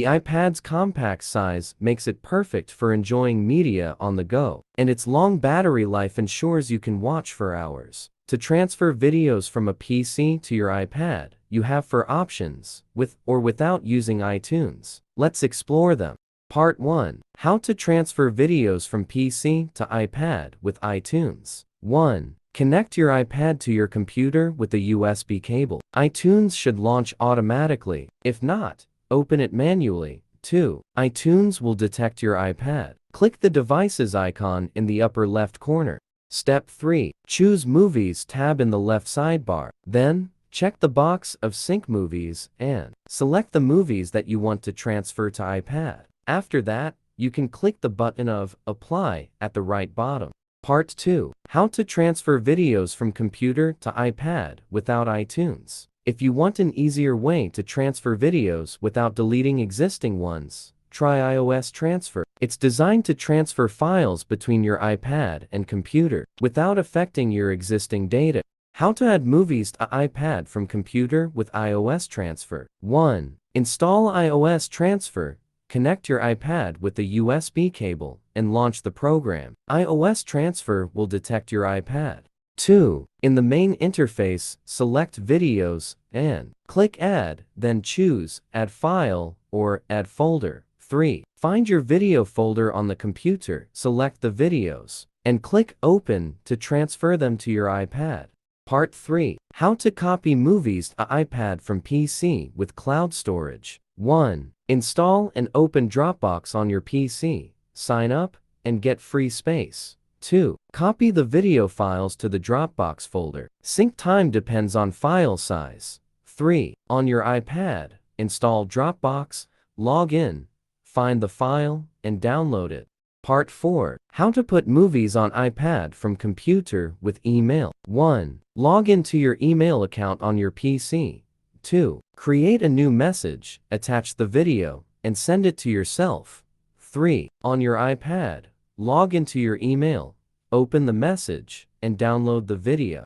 iPad's compact size makes it perfect for enjoying media on the go, and its long battery life ensures you can watch for hours. To transfer videos from a PC to your iPad, you have 4 options, with or without using iTunes. Let's explore them. Part 1. How to transfer videos from PC to iPad with iTunes. 1. Connect your iPad to your computer with a USB cable. iTunes should launch automatically. If not, open it manually. 2. iTunes will detect your iPad. Click the Devices icon in the upper left corner. Step 3. Choose Movies tab in the left sidebar. Then, check the box of Sync Movies and select the movies that you want to transfer to iPad. After that, you can click the button of Apply at the right bottom. Part 2. How to transfer videos from computer to iPad without iTunes. If you want an easier way to transfer videos without deleting existing ones, try iOS Transfer. It's designed to transfer files between your iPad and computer without affecting your existing data. How to add movies to iPad from computer with iOS Transfer. 1. Install iOS Transfer. Connect your iPad with the USB cable and launch the program. iOS Transfer will detect your iPad. 2. In the main interface, select Videos and click Add, then choose Add File or Add Folder. 3. Find your video folder on the computer, select the videos, and click Open to transfer them to your iPad. Part 3. How to copy movies to iPad from PC with cloud storage. 1. Install and open Dropbox on your PC, sign up, and get free space. 2. Copy the video files to the Dropbox folder. Sync time depends on file size. 3. On your iPad, install Dropbox, log in, find the file, and download it. Part 4. How to put movies on iPad from computer with email. 1. Log into your email account on your PC. 2. Create a new message, attach the video, and send it to yourself. 3. On your iPad, log into your email, open the message, and download the video.